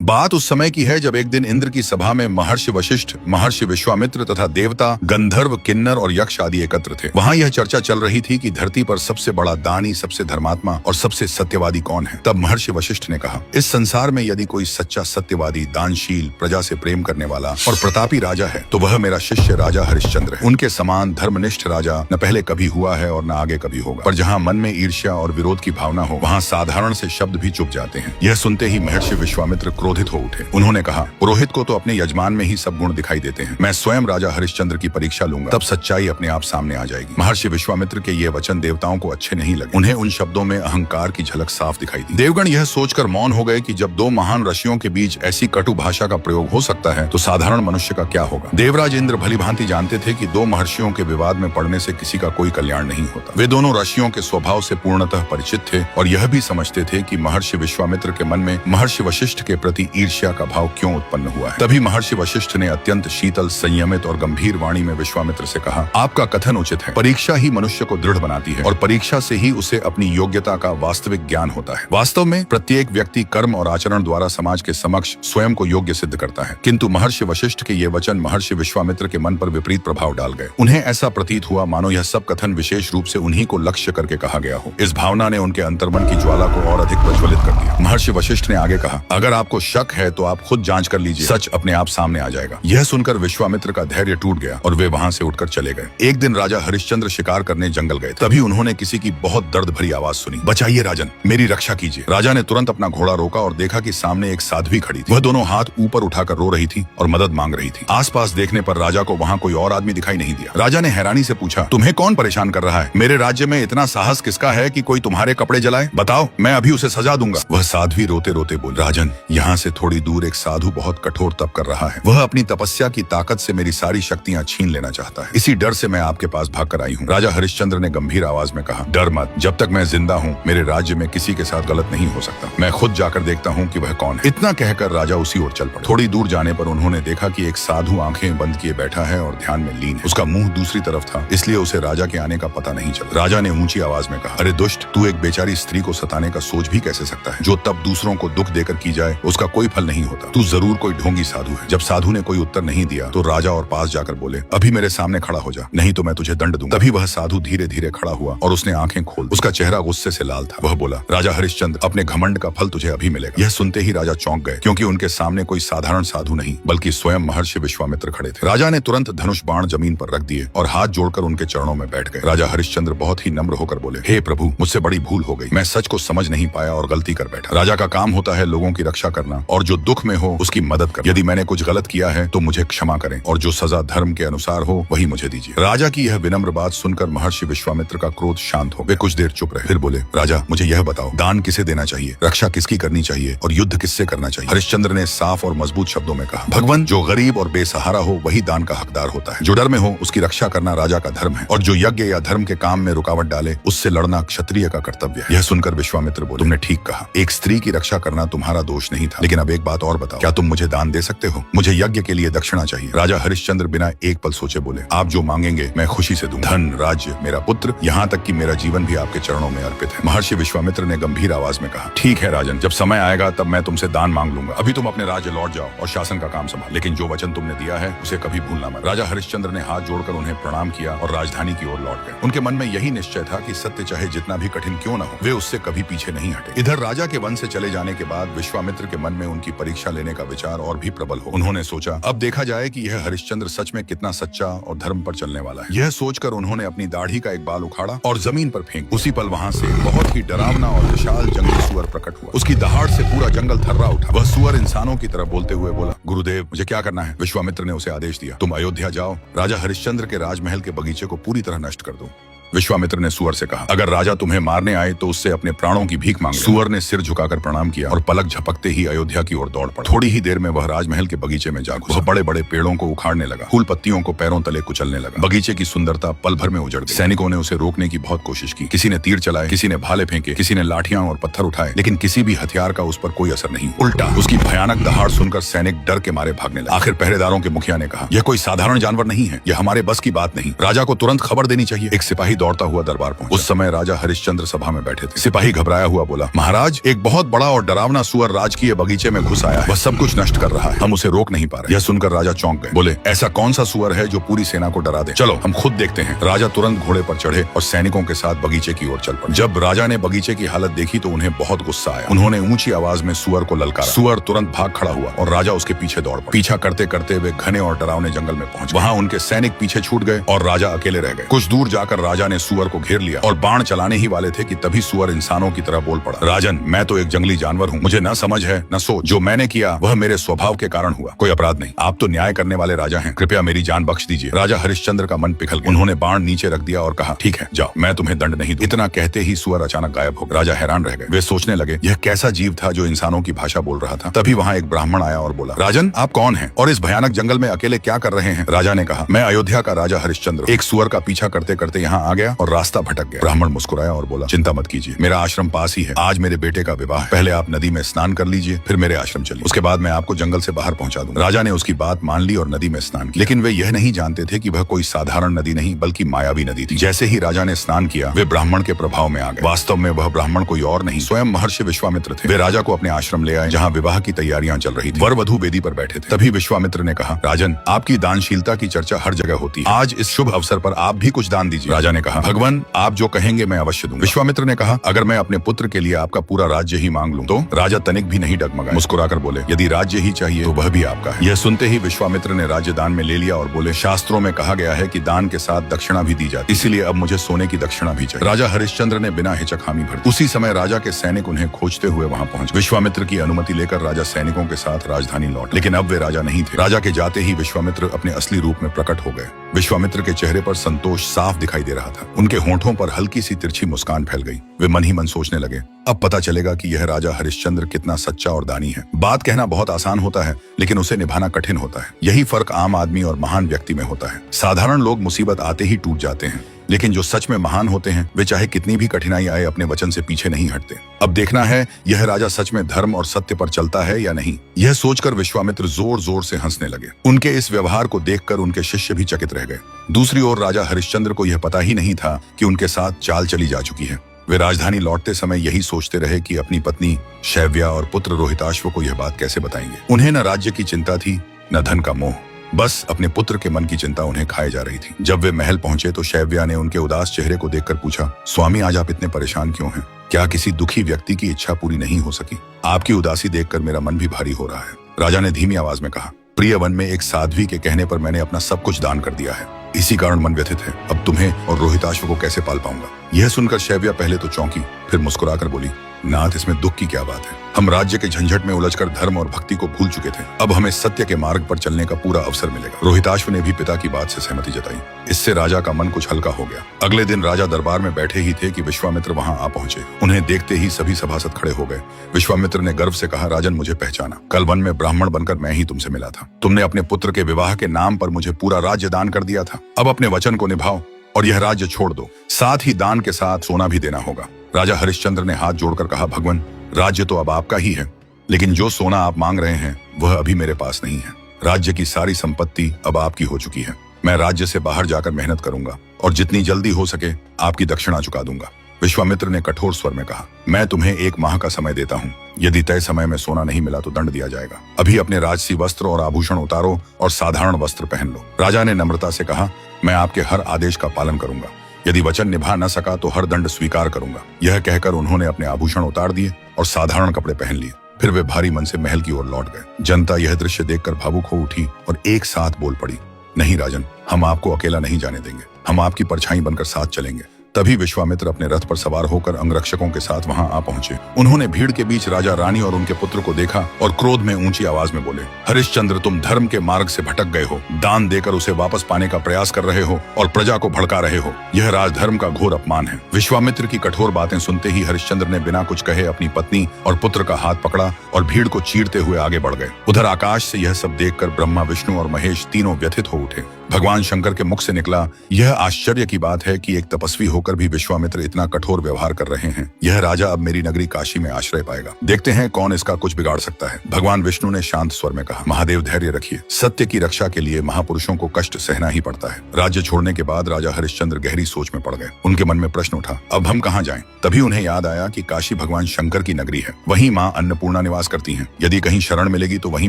बात उस समय की है जब एक दिन इंद्र की सभा में महर्षि वशिष्ठ, महर्षि विश्वामित्र तथा देवता, गंधर्व, किन्नर और यक्ष आदि एकत्र थे। वहाँ यह चर्चा चल रही थी कि धरती पर सबसे बड़ा दानी, सबसे धर्मात्मा और सबसे सत्यवादी कौन है। तब महर्षि वशिष्ठ ने कहा, इस संसार में यदि कोई सच्चा सत्यवादी, दानशील, प्रजा से प्रेम करने वाला और प्रतापी राजा है तो वह मेरा शिष्य राजा हरिश्चंद्र है। उनके समान धर्मनिष्ठ राजा न पहले कभी हुआ है और न आगे कभी होगा। पर जहाँ मन में ईर्ष्या और विरोध की भावना हो वहाँ साधारण से शब्द भी चुप जाते हैं। यह सुनते ही महर्षि विश्वामित्र क्रोधित हो उठे। उन्होंने कहा, पुरोहित को तो अपने यजमान में ही सब गुण दिखाई देते हैं। मैं स्वयं राजा हरिश्चंद्र की परीक्षा लूंगा, तब सच्चाई अपने आप सामने आ जाएगी। महर्षि विश्वामित्र के ये वचन देवताओं को अच्छे नहीं लगे। उन्हें उन शब्दों में अहंकार की झलक साफ दिखाई दी। देवगण यह सोचकर मौन हो गए कि जब दो महान ऋषियों के बीच ऐसी कटु भाषा का प्रयोग हो सकता है तो साधारण मनुष्य का क्या होगा। देवराज इंद्र भलीभांति जानते थे कि दो महर्षियों के विवाद में पड़ने से किसी का कोई कल्याण नहीं होता। वे दोनों ऋषियों के स्वभाव से पूर्णतः परिचित थे और यह भी समझते थे कि महर्षि विश्वामित्र के मन में महर्षि वशिष्ठ के प्रति ईर्ष्या का भाव क्यों उत्पन्न हुआ है। तभी महर्षि वशिष्ठ ने अत्यंत शीतल, संयमित और गंभीर वाणी में विश्वामित्र से कहा, आपका कथन उचित है। परीक्षा ही मनुष्य को दृढ़ बनाती है और परीक्षा से ही उसे अपनी योग्यता का वास्तविक ज्ञान होता है। वास्तव में प्रत्येक व्यक्ति कर्म और आचरण द्वारा समाज के समक्ष स्वयं को योग्य सिद्ध करता है। किंतु महर्षि वशिष्ठ के ये वचन महर्षि विश्वामित्र के मन पर विपरीत प्रभाव डाल गए। उन्हें ऐसा प्रतीत हुआ मानो यह सब कथन विशेष रूप से उन्हीं को लक्ष्य करके कहा गया हो। इस भावना ने उनके अंतर्मन की ज्वाला को और अधिक प्रज्वलित कर दिया। महर्षि वशिष्ठ ने आगे कहा, अगर आपको शक है तो आप खुद जांच कर लीजिए, सच अपने आप सामने आ जाएगा। यह सुनकर विश्वामित्र का धैर्य टूट गया और वे वहां से उठकर चले गए। एक दिन राजा हरिश्चंद्र शिकार करने जंगल गए। तभी उन्होंने किसी की बहुत दर्द भरी आवाज सुनी, बचाइए राजन, मेरी रक्षा कीजिए। राजा ने तुरंत अपना घोड़ा रोका और देखा कि सामने एक साध्वी खड़ी थी। वह दोनों हाथ ऊपर उठाकर रो रही थी और मदद मांग रही थी। आसपास देखने पर राजा को वहाँ कोई और आदमी दिखाई नहीं दिया। राजा ने हैरानी से पूछा, तुम्हें कौन परेशान कर रहा है? मेरे राज्य में इतना साहस किसका है कि कोई तुम्हारे कपड़े जलाए? बताओ, मैं अभी उसे सजा दूंगा। वह साध्वी रोते रोते बोली, राजन, यहाँ से थोड़ी दूर एक साधु बहुत कठोर तप कर रहा है। वह अपनी तपस्या की ताकत से मेरी सारी शक्तियाँ छीन लेना चाहता है। इसी डर से मैं आपके पास भाग कर आई हूँ। राजा हरिश्चंद्र ने गंभीर आवाज में कहा, डर मत, जब तक मैं जिंदा हूँ मेरे राज्य में किसी के साथ गलत नहीं हो सकता। मैं खुद जाकर देखता हूँ कि वह कौन है। इतना कहकर राजा उसी ओर चल पड़े। थोड़ी दूर जाने पर उन्होंने देखा कि एक साधु आंखें बंद किए बैठा है और ध्यान में लीन है। उसका मुंह दूसरी तरफ था, इसलिए उसे राजा के आने का पता नहीं चला। राजा ने ऊंची आवाज में कहा, अरे दुष्ट, तू एक बेचारी स्त्री को सताने का सोच भी कैसे सकता है? जो तब दूसरों को दुख देकर की जाए उसका कोई फल नहीं होता। तू जरूर कोई ढोंगी साधु है। जब साधु ने कोई उत्तर नहीं दिया तो राजा और पास जाकर बोले, अभी मेरे सामने खड़ा हो जा, नहीं तो मैं तुझे दंड दूंगा। तभी वह साधु धीरे धीरे खड़ा हुआ और उसने आंखें खोल। उसका चेहरा गुस्से से लाल था। वह बोला, राजा हरिश्चंद्र, अपने घमंड का फल तुझे अभी मिलेगा। यह सुनते ही राजा चौंक गए, क्योंकि उनके सामने कोई साधारण साधु नहीं बल्कि स्वयं महर्षि विश्वामित्र खड़े थे। राजा ने तुरंत धनुष बाण जमीन पर रख दिए और हाथ जोड़कर उनके चरणों में बैठ गए। राजा हरिश्चंद्र बहुत ही नम्र होकर बोले, हे प्रभु, मुझसे बड़ी भूल हो गई। मैं सच को समझ नहीं पाया और गलती कर बैठा। राजा का काम होता है लोगों की रक्षा करना और जो दुख में हो उसकी मदद करना। यदि मैंने कुछ गलत किया है तो मुझे क्षमा करें और जो सजा धर्म के अनुसार हो वही मुझे दीजिए। राजा की यह विनम्र बात सुनकर महर्षि विश्वामित्र का क्रोध शांत हो। वे कुछ देर चुप रहे, फिर बोले, राजा, मुझे यह बताओ, दान किसे देना चाहिए, रक्षा किसकी करनी चाहिए और युद्ध किससे करना चाहिए? हरिश्चंद्र ने साफ और मजबूत शब्दों में कहा, भगवान, जो गरीब और बेसहारा हो वही दान का हकदार होता है। जो डर में हो उसकी रक्षा करना राजा का धर्म है और जो यज्ञ या धर्म के काम में रुकावट डाले उससे लड़ना क्षत्रिय का कर्तव्य है। यह सुनकर विश्वामित्र बोले, तुमने ठीक कहा, एक स्त्री की रक्षा करना तुम्हारा दोष नहीं था। लेकिन अब एक बात और बताओ, क्या तुम मुझे दान दे सकते हो? मुझे यज्ञ के लिए दक्षिणा चाहिए। राजा हरिश्चंद्र बिना एक पल सोचे बोले, आप जो मांगेंगे मैं खुशी से दूंगा। धन, राज्य, मेरा पुत्र, यहाँ तक कि मेरा जीवन भी आपके चरणों में अर्पित है। महर्षि विश्वामित्र ने गंभीर आवाज में कहा, ठीक है राजन, जब समय आएगा तब मैं तुमसे दान मांग लूंगा। अभी तुम अपने राज्य लौट जाओ और शासन का काम संभाल, लेकिन जो वचन तुमने दिया है उसे कभी भूलना मत। राजा हरिश्चंद्र ने हाथ जोड़कर उन्हें प्रणाम किया और राजधानी की ओर लौट गए। उनके मन में यही निश्चय था कि सत्य चाहे जितना भी कठिन क्यों न हो, वे उससे कभी पीछे नहीं हटे। इधर राजा के वन से चले जाने के बाद विश्वामित्र के मन में उनकी परीक्षा लेने का विचार और भी प्रबल हो। उन्होंने सोचा, अब देखा जाए कि यह हरिश्चंद्र सच में कितना सच्चा और धर्म पर चलने वाला है। यह सोचकर उन्होंने अपनी दाढ़ी का एक बाल उखाड़ा और जमीन पर फेंक। उसी पल वहां से बहुत ही डरावना और विशाल जंगली सुअर प्रकट हुआ। उसकी दहाड़ से पूरा जंगल थर्रा उठा। वह सुअर इंसानों की तरफ बोलते हुए बोला, गुरुदेव, मुझे क्या करना है? विश्वामित्र ने उसे आदेश दिया, तुम अयोध्या जाओ, राजा हरिश्चंद्र के राजमहल के बगीचे को पूरी तरह नष्ट कर दो। विश्वामित्र ने सुअर से कहा, अगर राजा तुम्हें मारने आए तो उससे अपने प्राणों की भीख मांग। सुअर ने सिर झुकाकर प्रणाम किया और पलक झपकते ही अयोध्या की ओर दौड़ पड़ा। थोड़ी ही देर में वह राजमहल के बगीचे में जा घुसा। वह बड़े बड़े पेड़ों को उखाड़ने लगा, फूल पत्तियों को पैरों तले कुचलने लगा। बगीचे की सुंदरता पल भर में उजड़ गई। सैनिकों ने उसे रोकने की बहुत कोशिश की। किसी ने तीर चलाए, किसी ने भाले फेंके, किसी ने लाठियां और पत्थर उठाए, लेकिन किसी भी हथियार का उस पर कोई असर नहीं। उल्टा उसकी भयानक दहाड़ सुनकर सैनिक डर के मारे भागने लगे। आखिर पहरेदारों के मुखिया ने कहा, यह कोई साधारण जानवर नहीं है, यह हमारे बस की बात नहीं, राजा को तुरंत खबर देनी चाहिए। एक सिपाही सिपाही दौड़ता हुआ दरबार पहुंचा। उस समय राजा हरिश्चंद्र सभा में बैठे थे। सिपाही घबराया हुआ बोला, महाराज, एक बहुत बड़ा और डरावना सुअर राजकीय बगीचे में घुस आया है। वह सब कुछ नष्ट कर रहा है, हम उसे रोक नहीं पा रहे। यह सुनकर राजा चौंक गए। बोले, ऐसा कौन सा सुअर है जो पूरी सेना को डरा दे? चलो हम खुद देखते हैं। राजा तुरंत घोड़े पर चढ़े और सैनिकों के साथ बगीचे की ओर चल पड़े। जब राजा ने बगीचे की हालत देखी तो उन्हें बहुत गुस्सा आया। उन्होंने ऊंची आवाज में सुअर को ललकारा। सुअर तुरंत भाग खड़ा हुआ और राजा उसके पीछे दौड़ पड़े। पीछा करते करते वे घने और डरावने जंगल में पहुंचे। वहां उनके सैनिक पीछे छूट गए और राजा अकेले रह गए। कुछ दूर जाकर राजा ने सुअर को घेर लिया और बाण चलाने ही वाले थे कि तभी सुअर इंसानों की तरह बोल पड़ा, राजन, मैं तो एक जंगली जानवर हूँ, मुझे न समझ है न सोच। जो मैंने किया वह मेरे स्वभाव के कारण हुआ, कोई अपराध नहीं। आप तो न्याय करने वाले राजा हैं, कृपया मेरी जान बख्श दीजिए। राजा हरिश्चंद्र का मन पिघल गया। उन्होंने बाण नीचे रख दिया और कहा, ठीक है, जाओ, मैं तुम्हें दंड नहीं दूं। इतना कहते ही सुअर अचानक गायब हो गया। राजा हैरान रह गए। वे सोचने लगे, यह कैसा जीव था जो इंसानों की भाषा बोल रहा था। तभी वहाँ एक ब्राह्मण आया और बोला, राजन, आप कौन हैं और इस भयानक जंगल में अकेले क्या कर रहे हैं? राजा ने कहा, मैं अयोध्या का राजा हरिश्चंद्र एक सुअर का पीछा करते करते यहाँ आ गया और रास्ता भटक गया। ब्राह्मण मुस्कुराया और बोला, चिंता मत कीजिए, मेरा आश्रम पास ही है। आज मेरे बेटे का विवाह, पहले आप नदी में स्नान कर लीजिए, फिर मेरे आश्रम चलिए, उसके बाद मैं आपको जंगल से बाहर पहुंचा दूंगा। राजा ने उसकी बात मान ली और नदी में स्नान किया। लेकिन वे यह नहीं जानते थे कि वह कोई साधारण नदी नहीं बल्कि मायावी नदी थी। जैसे ही राजा ने स्नान किया वे ब्राह्मण के प्रभाव में आ गए। वास्तव में वह ब्राह्मण कोई और नहीं, स्वयं महर्षि विश्वामित्र थे। वे राजा को अपने आश्रम ले आए जहाँ विवाह की तैयारियां चल रही थी। वर वधू वेदी पर बैठे थे। तभी विश्वामित्र ने कहा, राजन, आपकी दानशीलता की चर्चा हर जगह होती है, आज इस शुभ अवसर पर आप भी कुछ दान दीजिए। राजा ने कहा, भगवान, आप जो कहेंगे मैं अवश्य दूंगा। विश्वामित्र ने कहा, अगर मैं अपने पुत्र के लिए आपका पूरा राज्य ही मांग लूं तो? राजा तनिक भी नहीं डगमगाए, मुस्कुराकर बोले, यदि राज्य ही चाहिए तो वह भी आपका है। यह सुनते ही विश्वामित्र ने राज्य दान में ले लिया और बोले, शास्त्रों में कहा गया है कि दान के साथ दक्षिणा भी दी जाती, इसीलिए अब मुझे सोने की दक्षिणा भी चाहिए। राजा हरिश्चंद्र ने बिना हिचक हामी भर दी। उसी समय राजा के सैनिक उन्हें खोजते हुए वहां पहुंचे। विश्वामित्र की अनुमति लेकर राजा सैनिकों के साथ राजधानी लौट, लेकिन अब वे राजा नहीं थे। राजा के जाते ही विश्वामित्र अपने असली रूप में प्रकट हो गए। विश्वामित्र के चेहरे पर संतोष साफ दिखाई दे रहा था। उनके होंठों पर हल्की सी तिरछी मुस्कान फैल गई। वे मन ही मन सोचने लगे, अब पता चलेगा कि यह राजा हरिश्चंद्र कितना सच्चा और दानी है। बात कहना बहुत आसान होता है, लेकिन उसे निभाना कठिन होता है। यही फर्क आम आदमी और महान व्यक्ति में होता है। साधारण लोग मुसीबत आते ही टूट जाते हैं, लेकिन जो सच में महान होते हैं वे चाहे कितनी भी कठिनाई आए अपने वचन से पीछे नहीं हटते। अब देखना है यह राजा सच में धर्म और सत्य पर चलता है या नहीं। यह सोचकर विश्वामित्र जोर जोर से हंसने लगे। उनके इस व्यवहार को देखकर उनके शिष्य भी चकित रह गए। दूसरी ओर राजा हरिश्चंद्र को यह पता ही नहीं था कि उनके साथ चाल चली जा चुकी है। वे राजधानी लौटते समय यही सोचते रहे कि अपनी पत्नी शैव्या और पुत्र रोहिताश्व को यह बात कैसे बताएंगे। उन्हें न राज्य की चिंता थी न धन का मोह, बस अपने पुत्र के मन की चिंता उन्हें खाए जा रही थी। जब वे महल पहुंचे तो शैव्या ने उनके उदास चेहरे को देखकर पूछा, स्वामी, आज आप इतने परेशान क्यों हैं? क्या किसी दुखी व्यक्ति की इच्छा पूरी नहीं हो सकी? आपकी उदासी देखकर मेरा मन भी भारी हो रहा है। राजा ने धीमी आवाज में कहा, प्रिय वन में एक साध्वी के कहने पर मैंने अपना सब कुछ दान कर दिया है, इसी कारण मन व्यथित है। अब तुम्हें और रोहिताश्व को कैसे पाल पाऊंगा? यह सुनकर शैव्या पहले तो चौंकी, फिर मुस्कुराकर बोली, नाथ, इसमें दुख की क्या बात है? हम राज्य के झंझट में उलझकर धर्म और भक्ति को भूल चुके थे। अब हमें सत्य के मार्ग पर चलने का पूरा अवसर मिलेगा। रोहिताश्व ने भी पिता की बात से सहमति जताई। इससे राजा का मन कुछ हल्का हो गया। अगले दिन राजा दरबार में बैठे ही थे कि विश्वामित्र वहां आ पहुंचे। उन्हें देखते ही सभी सभासद खड़े हो गए। विश्वामित्र ने गर्व से कहा, राजन, मुझे पहचाना। कल वन में ब्राह्मण बनकर मैं ही तुमसे मिला था। तुमने अपने पुत्र के विवाह के नाम पर मुझे पूरा राज्य दान कर दिया था। अब अपने वचन को निभाओ और यह राज्य छोड़ दो। साथ ही दान के साथ सोना भी देना होगा। राजा हरिश्चंद्र ने हाथ जोड़कर कहा, भगवान, राज्य तो अब आपका ही है, लेकिन जो सोना आप मांग रहे हैं वह अभी मेरे पास नहीं है। राज्य की सारी संपत्ति अब आपकी हो चुकी है। मैं राज्य से बाहर जाकर मेहनत करूंगा और जितनी जल्दी हो सके आपकी दक्षिणा चुका दूंगा। विश्वामित्र ने कठोर स्वर में कहा, मैं तुम्हें 1 माह का समय देता हूँ। यदि तय समय में सोना नहीं मिला तो दंड दिया जाएगा। अभी अपने राजसी वस्त्र और आभूषण उतारो और साधारण वस्त्र पहन लो। राजा ने नम्रता से कहा, मैं आपके हर आदेश का पालन करूंगा। यदि वचन निभा न सका तो हर दंड स्वीकार करूंगा। यह कहकर उन्होंने अपने आभूषण उतार दिए और साधारण कपड़े पहन लिए। फिर वे भारी मन से महल की ओर लौट गए। जनता यह दृश्य देखकर भावुक हो उठी और एक साथ बोल पड़ी, नहीं राजन, हम आपको अकेला नहीं जाने देंगे, हम आपकी परछाई बनकर साथ चलेंगे। तभी विश्वामित्र अपने रथ पर सवार होकर अंगरक्षकों के साथ वहां आ पहुंचे। उन्होंने भीड़ के बीच राजा, रानी और उनके पुत्र को देखा और क्रोध में ऊंची आवाज में बोले, हरिश्चंद्र, तुम धर्म के मार्ग से भटक गए हो। दान देकर उसे वापस पाने का प्रयास कर रहे हो और प्रजा को भड़का रहे हो। यह राजधर्म का घोर अपमान है। विश्वामित्र की कठोर बातें सुनते ही हरिश्चंद्र ने बिना कुछ कहे अपनी पत्नी और पुत्र का हाथ पकड़ा और भीड़ को चीरते हुए आगे बढ़ गए। उधर आकाश से यह सब देखकर ब्रह्मा, विष्णु और महेश तीनों व्यथित हो उठे। भगवान शंकर के मुख से निकला, यह आश्चर्य की बात है कि एक तपस्वी होकर भी विश्वामित्र इतना कठोर व्यवहार कर रहे हैं। यह राजा अब मेरी नगरी काशी में आश्रय पाएगा। देखते हैं कौन इसका कुछ बिगाड़ सकता है। भगवान विष्णु ने शांत स्वर में कहा, महादेव धैर्य रखिए। सत्य की रक्षा के लिए महापुरुषों को कष्ट सहना ही पड़ता है। राज्य छोड़ने के बाद राजा हरिश्चंद्र गहरी सोच में पड़ गए। उनके मन में प्रश्न उठा, अब हम कहाँ जाएं? तभी उन्हें याद आया कि काशी भगवान शंकर की नगरी है। वहीं माँ अन्नपूर्णा निवास करती हैं। यदि कहीं शरण मिलेगी तो वहीं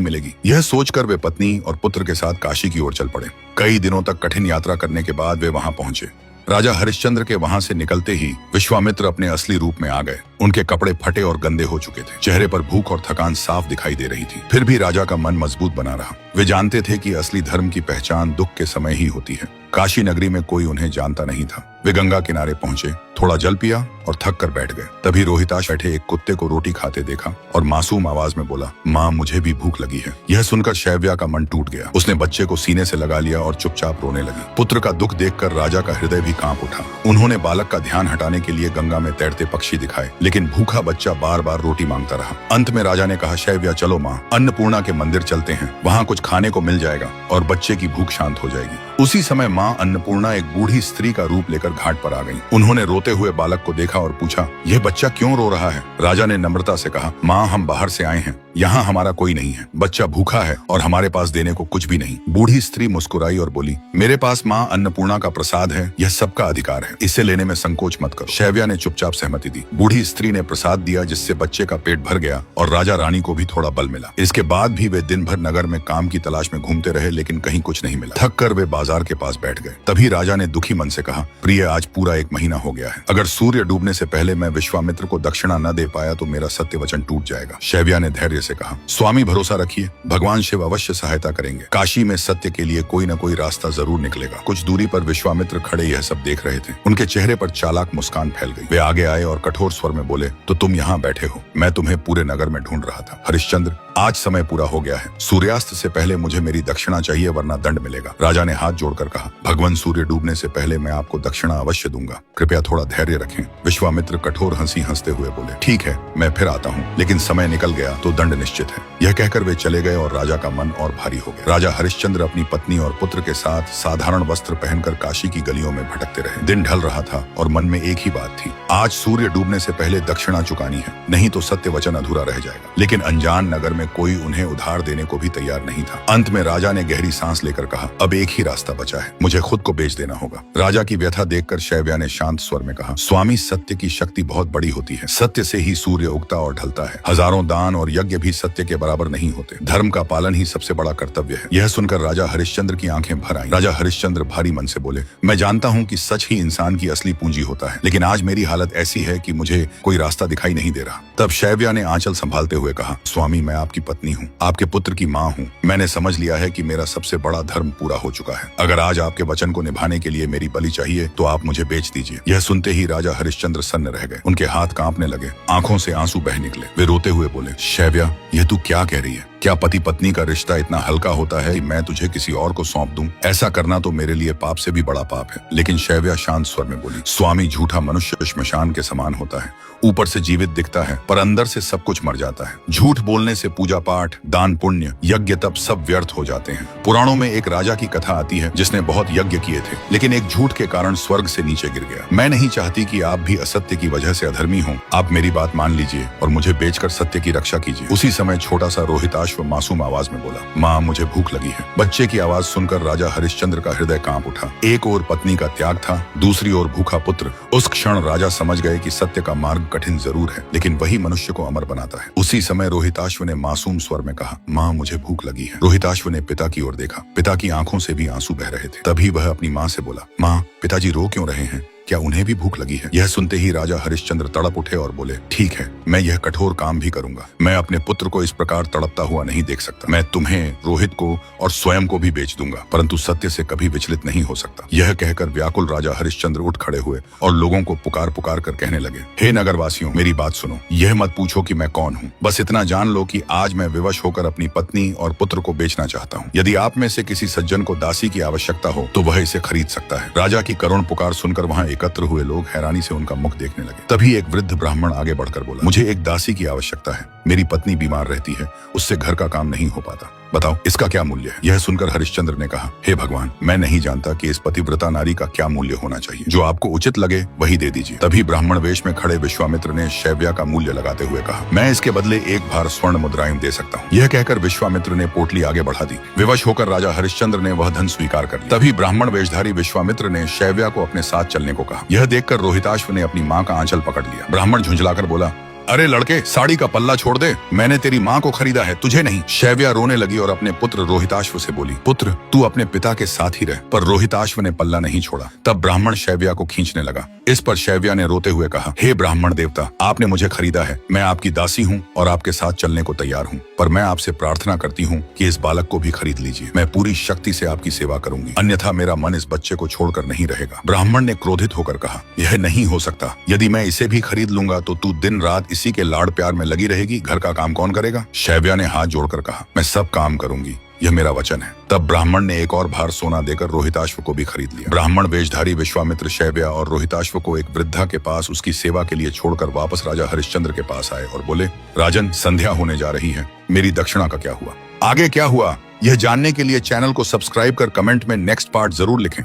मिलेगी। यह सोचकर वे पत्नी और पुत्र के साथ काशी की ओर चल पड़े। कई दिनों तक कठिन यात्रा करने के बाद वे वहां पहुंचे। राजा हरिश्चंद्र के वहां से निकलते ही विश्वामित्र अपने असली रूप में आ गए। उनके कपड़े फटे और गंदे हो चुके थे। चेहरे पर भूख और थकान साफ दिखाई दे रही थी। फिर भी राजा का मन मजबूत बना रहा। वे जानते थे कि असली धर्म की पहचान दुख के समय ही होती है। काशी नगरी में कोई उन्हें जानता नहीं था। वे गंगा किनारे पहुंचे, थोड़ा जल पिया और थक कर बैठ गए। तभी रोहिताश बैठे एक कुत्ते को रोटी खाते देखा और मासूम आवाज में बोला, माँ मुझे भी भूख लगी है। यह सुनकर शैव्या का मन टूट गया। उसने बच्चे को सीने से लगा लिया और चुपचाप रोने लगी। पुत्र का दुख देखकर राजा का हृदय भी कांप उठा। उन्होंने बालक का ध्यान हटाने के लिए गंगा में तैरते पक्षी दिखाए, लेकिन भूखा बच्चा बार बार रोटी मांगता रहा। अंत में राजा ने कहा, शैव्या चलो माँ, अन्नपूर्णा के मंदिर चलते हैं। वहाँ कुछ खाने को मिल जाएगा और बच्चे की भूख शांत हो जाएगी। उसी समय माँ अन्नपूर्णा एक बूढ़ी स्त्री का रूप लेकर घाट पर आ गई। उन्होंने रोते हुए बालक को देखा और पूछा, यह बच्चा क्यों रो रहा है? राजा ने नम्रता से कहा, माँ हम बाहर से आए हैं, यहाँ हमारा कोई नहीं है। बच्चा भूखा है और हमारे पास देने को कुछ भी नहीं। बूढ़ी स्त्री मुस्कुराई और बोली, मेरे पास माँ अन्नपूर्णा का प्रसाद है, यह सबका अधिकार है, इसे लेने में संकोच मत करो। शैव्या ने चुपचाप सहमति दी। बूढ़ी स्त्री ने प्रसाद दिया, जिससे बच्चे का पेट भर गया और राजा रानी को भी थोड़ा बल मिला। इसके बाद भी वे दिन भर नगर में काम की तलाश में घूमते रहे, लेकिन कहीं कुछ नहीं मिला। थक कर वे बाजार के पास बैठ गए। तभी राजा ने दुखी मन से कहा, प्रिय आज पूरा 1 महीना हो गया है। अगर सूर्य डूबने से पहले मैं विश्वामित्र को दक्षिणा न दे पाया तो मेरा सत्य वचन टूट जाएगा। शैव्या ने धैर्य से कहा, स्वामी भरोसा रखिए, भगवान शिव अवश्य सहायता करेंगे। काशी में सत्य के लिए कोई न कोई रास्ता जरूर निकलेगा। कुछ दूरी पर विश्वामित्र खड़े यह सब देख रहे थे। उनके चेहरे पर चालाक मुस्कान फैल गई। वे आगे आए और कठोर स्वर में बोले, तो तुम यहाँ बैठे हो, मैं तुम्हें पूरे नगर में ढूंढ रहा था। हरिश्चंद्र, आज समय पूरा हो गया है। सूर्यास्त से पहले मुझे मेरी दक्षिणा चाहिए, वरना दंड मिलेगा। राजा ने हाथ जोड़कर कहा, भगवान सूर्य डूबने से पहले मैं आपको दक्षिणा अवश्य दूंगा। कृपया थोड़ा धैर्य रखें। विश्वामित्र कठोर हंसी हंसते हुए बोले, ठीक है, मैं फिर आता हूँ, लेकिन समय निकल गया तो दंड निश्चित है। यह कहकर वे चले गए और राजा का मन और भारी हो गया। राजा हरिश्चंद्र अपनी पत्नी और पुत्र के साथ साधारण वस्त्र पहनकर काशी की गलियों में भटकते रहे। दिन ढल रहा था और मन में एक ही बात थी, आज सूर्य डूबने से पहले दक्षिणा चुकानी है, नहीं तो सत्य वचन अधूरा रह जाएगा। लेकिन अनजान नगर में कोई उन्हें उधार देने को भी तैयार नहीं था। अंत में राजा ने गहरी सांस लेकर कहा, अब एक ही रास्ता बचा है, मुझे खुद को बेच देना होगा। राजा की व्यथा देखकर शैव्या ने शांत स्वर में कहा, स्वामी सत्य की शक्ति बहुत बड़ी होती है। सत्य से ही सूर्य उगता और ढलता है। हजारों दान और यज्ञ भी सत्य के बराबर नहीं होते। धर्म का पालन ही सबसे बड़ा कर्तव्य है। यह सुनकर राजा हरिश्चंद्र की आंखें भर आईं। राजा हरिश्चंद्र भारी मन से बोले, मैं जानता हूँ कि सच ही इंसान की असली पूंजी होता है, लेकिन आज मेरी हालत ऐसी है कि मुझे कोई रास्ता दिखाई नहीं दे रहा। तब शैव्या ने आंचल संभालते हुए कहा, स्वामी मैं आपकी पत्नी हूँ, आपके पुत्र की माँ हूँ। मैंने समझ लिया है कि मेरा सबसे बड़ा धर्म पूरा हो चुका है। अगर आज आपके वचन को निभाने के लिए मेरी बलि चाहिए तो आप मुझे बेच दीजिए। यह सुनते ही राजा हरिश्चंद्र सन्न रह गए। उनके हाथ कांपने लगे, आंखों से आंसू बह निकले। वे रोते हुए बोले, शैव्या यह तू क्या कह रही है? क्या पति पत्नी का रिश्ता इतना हल्का होता है कि मैं तुझे किसी और को सौंप दूं? ऐसा करना तो मेरे लिए पाप से भी बड़ा पाप है। लेकिन शैव्या शांत स्वर में बोली, स्वामी झूठा मनुष्य श्मशान के समान होता है। ऊपर से जीवित दिखता है पर अंदर से सब कुछ मर जाता है। झूठ बोलने से पूजा पाठ, दान पुण्य, यज्ञ तप सब व्यर्थ हो जाते हैं। पुराणों में एक राजा की कथा आती है जिसने बहुत यज्ञ किए थे, लेकिन एक झूठ के कारण स्वर्ग से नीचे गिर गया। मैं नहीं चाहती कि आप भी असत्य की वजह से अधर्मी हों। आप मेरी बात मान लीजिए और मुझे बेचकर सत्य की रक्षा कीजिए। उसी समय छोटा सा रोहिताश्व मासूम आवाज में बोला, माँ मुझे भूख लगी है। बच्चे की आवाज सुनकर राजा हरिश्चंद्र का हृदय कांप उठा। एक ओर पत्नी का त्याग था, दूसरी ओर भूखा पुत्र। उस क्षण राजा समझ गए कि सत्य का मार्ग कठिन जरूर है, लेकिन वही मनुष्य को अमर बनाता है। उसी समय रोहिताश्व ने मासूम स्वर में कहा, माँ मुझे भूख लगी है। रोहिताश्व ने पिता की ओर देखा। पिता की आंखों से भी आंसू बह रहे थे। तभी वह अपनी माँ से बोला, माँ पिताजी रो क्यों रहे हैं? क्या उन्हें भी भूख लगी है? यह सुनते ही राजा हरिश्चंद्र तड़प उठे और बोले, ठीक है, मैं यह कठोर काम भी करूंगा। मैं अपने पुत्र को इस प्रकार तड़पता हुआ नहीं देख सकता। मैं तुम्हें, रोहित को और स्वयं को भी बेच दूंगा, परंतु सत्य से कभी विचलित नहीं हो सकता। यह कहकर व्याकुल राजा हरिश्चंद्र उठ खड़े हुए और लोगों को पुकार पुकार कर कहने लगे, हे नगरवासियों, मेरी बात सुनो। यह मत पूछो कि मैं कौन हूँ, बस इतना जान लो कि आज मैं विवश होकर अपनी पत्नी और पुत्र को बेचना चाहता हूँ। यदि आप में से किसी सज्जन को दासी की आवश्यकता हो तो वह इसे खरीद सकता है। राजा की करुण पुकार सुनकर वहाँ एकत्र हुए लोग हैरानी से उनका मुख देखने लगे। तभी एक वृद्ध ब्राह्मण आगे बढ़कर बोला, मुझे एक दासी की आवश्यकता है। मेरी पत्नी बीमार रहती है, उससे घर का काम नहीं हो पाता। बताओ इसका क्या मूल्य है? यह सुनकर हरिश्चंद्र ने कहा, हे भगवान, मैं नहीं जानता कि इस पतिव्रता नारी का क्या मूल्य होना चाहिए। जो आपको उचित लगे वही दे दीजिए। तभी ब्राह्मण वेश में खड़े विश्वामित्र ने शैव्या का मूल्य लगाते हुए कहा, मैं इसके बदले 1 भार स्वर्ण मुद्राएं दे सकता हूँ। यह कहकर विश्वामित्र ने पोटली आगे बढ़ा दी। विवश होकर राजा हरिश्चंद्र ने वह धन स्वीकार कर लिया। तभी ब्राह्मण वेशधारी विश्वामित्र ने शैव्या को अपने साथ चलने को कहा। यह देखकर रोहिताश्व ने अपनी माँ का आंचल पकड़ लिया। ब्राह्मण झुंझलाकर बोला, अरे लड़के, साड़ी का पल्ला छोड़ दे, मैंने तेरी माँ को खरीदा है, तुझे नहीं। शैव्या रोने लगी और अपने पुत्र रोहिताश्व से बोली, पुत्र तू अपने पिता के साथ ही रह। पर रोहिताश्व ने पल्ला नहीं छोड़ा। तब ब्राह्मण शैव्या को खींचने लगा। इस पर शैव्या ने रोते हुए कहा, हे ब्राह्मण देवता, आपने मुझे खरीदा है, मैं आपकी दासी हूँ और आपके साथ चलने को तैयार हूँ, पर मैं आपसे प्रार्थना करती हूँ कि इस बालक को भी खरीद लीजिए। मैं पूरी शक्ति से आपकी सेवा करूंगी, अन्यथा मेरा मन इस बच्चे को छोड़कर नहीं रहेगा। ब्राह्मण ने क्रोधित होकर कहा, यह नहीं हो सकता। यदि मैं इसे भी खरीद लूंगा तो तू दिन रात इसी के लाड़ प्यार में लगी रहेगी, घर का काम कौन करेगा? शैव्या ने हाथ जोड़कर कहा, मैं सब काम करूंगी, यह मेरा वचन है। तब ब्राह्मण ने एक और भार सोना देकर रोहिताश्व को भी खरीद लिया। ब्राह्मण वेशधारी विश्वामित्र शैव्या और रोहिताश्व को एक वृद्धा के पास उसकी सेवा के लिए छोड़कर वापस राजा हरिश्चंद्र के पास आए और बोले, राजन, संध्या होने जा रही है, मेरी दक्षिणा का क्या हुआ? आगे क्या हुआ यह जानने के लिए चैनल को सब्सक्राइब कर कमेंट में नेक्स्ट पार्ट जरूर लिखें।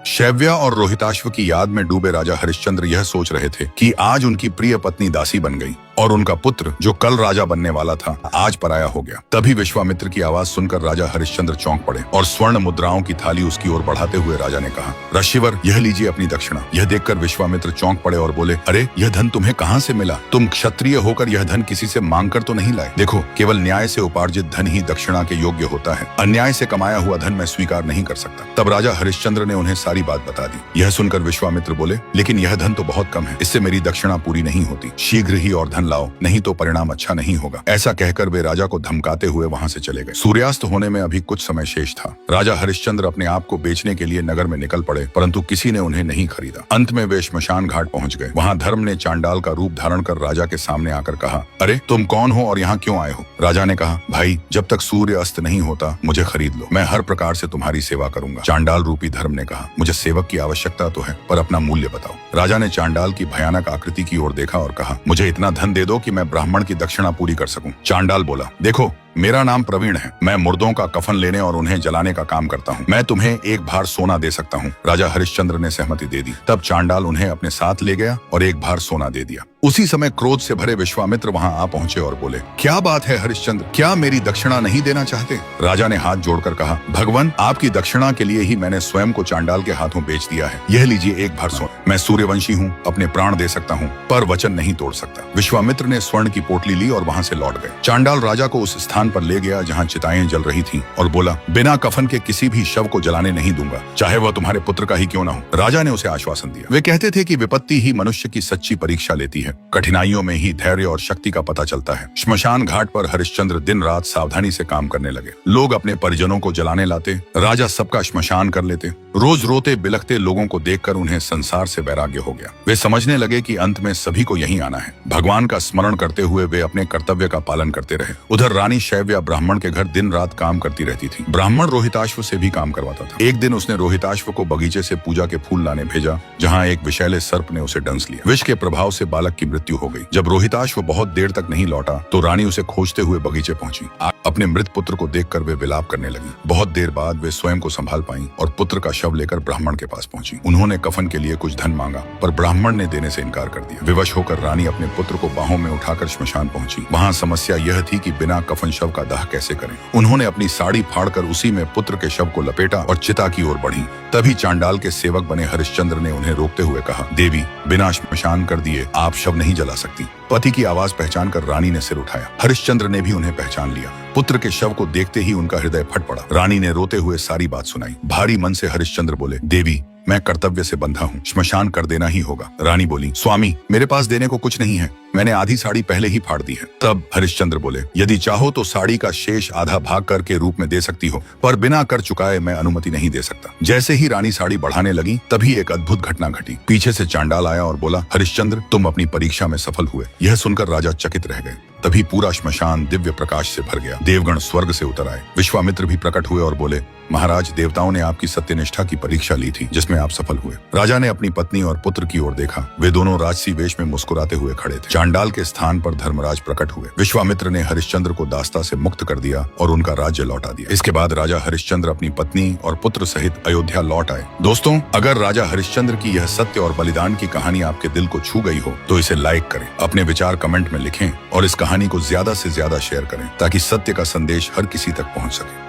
शैव्या और रोहिताश्व की याद में डूबे राजा हरिश्चंद्र यह सोच रहे थे कि आज उनकी प्रिय पत्नी दासी बन गई और उनका पुत्र जो कल राजा बनने वाला था आज पराया हो गया। तभी विश्वामित्र की आवाज सुनकर राजा हरिश्चंद्र चौंक पड़े और स्वर्ण मुद्राओं की थाली उसकी ओर बढ़ाते हुए राजा ने कहा, ऋषिवर, यह लीजिए अपनी दक्षिणा। यह देखकर विश्वामित्र चौंक पड़े और बोले, अरे यह धन तुम्हें कहाँ से मिला? तुम क्षत्रिय होकर यह धन किसी से मांग कर तो नहीं लाए? देखो, केवल न्याय से उपार्जित धन ही दक्षिणा के योग्य होता है, अन्याय से कमाया हुआ धन मैं स्वीकार नहीं कर सकता। तब राजा हरिश्चंद्र ने उन्हें सारी बात बता दी। यह सुनकर विश्वामित्र बोले, लेकिन यह धन तो बहुत कम है, इससे मेरी दक्षिणा पूरी नहीं होती। शीघ्र ही और धन लाओ, नहीं तो परिणाम अच्छा नहीं होगा। ऐसा कहकर वे राजा को धमकाते हुए वहां से चले गए। सूर्यास्त होने में अभी कुछ समय शेष था। राजा हरिश्चंद्र अपने आप को बेचने के लिए नगर में निकल पड़े, परंतु किसी ने उन्हें नहीं खरीदा। अंत में वे श्मशान घाट पहुंच गए। वहां धर्म ने चांडाल का रूप धारण कर राजा के सामने आकर कहा, अरे तुम कौन हो और यहाँ क्यों आए हो? राजा ने कहा, भाई, जब तक सूर्य अस्त नहीं होता मुझे खरीद लो, मैं हर प्रकार से तुम्हारी सेवा करूंगा। चांडाल रूपी धर्म ने कहा, मुझे सेवक की आवश्यकता तो है, पर अपना मूल्य बताओ। राजा ने चांडाल की भयानक आकृति की ओर देखा और कहा, मुझे इतना धन दे दो कि मैं ब्राह्मण की दक्षिणा पूरी कर सकूं। चांडाल बोला, देखो, मेरा नाम प्रवीण है, मैं मुर्दों का कफन लेने और उन्हें जलाने का काम करता हूँ, मैं तुम्हें 1 भार सोना दे सकता हूँ। राजा हरिश्चंद्र ने सहमति दे दी। तब चांडाल उन्हें अपने साथ ले गया और 1 भार सोना दे दिया। उसी समय क्रोध से भरे विश्वामित्र वहां आ पहुंचे और बोले, क्या बात है हरिश्चंद्र, क्या मेरी दक्षिणा नहीं देना चाहते? राजा ने हाथ जोड़कर कहा, भगवान, आपकी दक्षिणा के लिए ही मैंने स्वयं को चांडाल के हाथों बेच दिया है। यह लीजिए 1 भार सोना। मैं सूर्यवंशी हूँ, अपने प्राण दे सकता हूँ, पर वचन नहीं तोड़ सकता। विश्वामित्र ने स्वर्ण की पोटली ली और वहां से लौट गए। चांडाल राजा को उस स्थान पर ले गया जहाँ चिताएं जल रही थीं और बोला, बिना कफन के किसी भी शव को जलाने नहीं दूंगा, चाहे वह तुम्हारे पुत्र का ही क्यों ना हो। राजा ने उसे आश्वासन दिया। वे कहते थे कि विपत्ति ही मनुष्य की सच्ची परीक्षा लेती है, कठिनाइयों में ही धैर्य और शक्ति का पता चलता है। श्मशान घाट पर हरिश्चंद्र दिन रात सावधानी से काम करने लगे। लोग अपने परिजनों को जलाने लाते, राजा सबका श्मशान कर लेते। रोज रोते बिलखते लोगों को देखकर उन्हें संसार से वैराग्य हो गया। वे समझने लगे कि अंत में सभी को यहीं आना है। भगवान का स्मरण करते हुए वे अपने कर्तव्य का पालन करते रहे। उधर रानी शैव्या ब्राह्मण के घर दिन रात काम करती रहती थी। ब्राह्मण रोहिताश्व से भी काम करवाता था। एक दिन उसने रोहिताश्व को बगीचे से पूजा के फूल लाने भेजा, जहाँ एक विषैले सर्प ने उसे डंस लिया। विष के प्रभाव से बालक की मृत्यु हो गई। जब रोहिताश्व बहुत देर तक नहीं लौटा तो रानी उसे खोजते हुए बगीचे पहुंची। अपने मृत पुत्र को देखकर वे विलाप करने लगी। बहुत देर बाद वे स्वयं को संभाल पाईं और पुत्र का शव लेकर ब्राह्मण के पास पहुंची। उन्होंने कफन के लिए कुछ धन मांगा, पर ब्राह्मण ने देने से इनकार कर दिया। विवश होकर रानी अपने पुत्र को बाहों में उठाकर श्मशान पहुंची। वहां समस्या यह थी कि बिना कफन शव का दाह कैसे करें। उन्होंने अपनी साड़ी फाड़कर उसी में पुत्र के शव को लपेटा और चिता की ओर बढ़ी। तभी चांडाल के सेवक बने हरिश्चंद्र ने उन्हें रोकते हुए कहा, देवी, बिना श्मशान कर दिए आप शव नहीं जला सकती। पति की आवाज पहचान कर रानी ने सिर उठाया। हरिश्चंद्र ने भी उन्हें पहचान लिया। पुत्र के शव को देखते ही उनका हृदय फट पड़ा। रानी ने रोते हुए सारी बात सुनाई। भारी मन से हरिश्चंद्र बोले, देवी, मैं कर्तव्य से बंधा हूँ, श्मशान कर देना ही होगा। रानी बोली, स्वामी, मेरे पास देने को कुछ नहीं है, मैंने आधी साड़ी पहले ही फाड़ दी है। तब हरिश्चंद्र बोले, यदि चाहो तो साड़ी का शेष आधा भाग कर के रूप में दे सकती हो, पर बिना कर चुकाए मैं अनुमति नहीं दे सकता। जैसे ही रानी साड़ी बढ़ाने लगी तभी एक अद्भुत घटना घटी। पीछे से चांडाल आया और बोला, हरिश्चंद्र, तुम अपनी परीक्षा में सफल हुए। यह सुनकर राजा चकित रह गए। तभी पूरा श्मशान दिव्य प्रकाश से भर गया। देवगण स्वर्ग से उतर आए। विश्वामित्र भी प्रकट हुए और बोले, महाराज, देवताओं ने आपकी सत्यनिष्ठा की परीक्षा ली थी, जिसमें आप सफल हुए। राजा ने अपनी पत्नी और पुत्र की ओर देखा। वे दोनों राजसी वेश में मुस्कुराते हुए खड़े थे। चांडाल के स्थान पर धर्मराज प्रकट हुए। विश्वामित्र ने हरिश्चंद्र को दास्ता से मुक्त कर दिया और उनका राज्य लौटा दिया। इसके बाद राजा हरिश्चंद्र अपनी पत्नी और पुत्र सहित अयोध्या लौट आए। दोस्तों, अगर राजा हरिश्चंद्र की यह सत्य और बलिदान की कहानी आपके दिल को छू गई हो तो इसे लाइक करें, अपने विचार कमेंट में लिखें और इस कहानी को ज्यादा से ज्यादा शेयर करें ताकि सत्य का संदेश हर किसी तक पहुंच सके।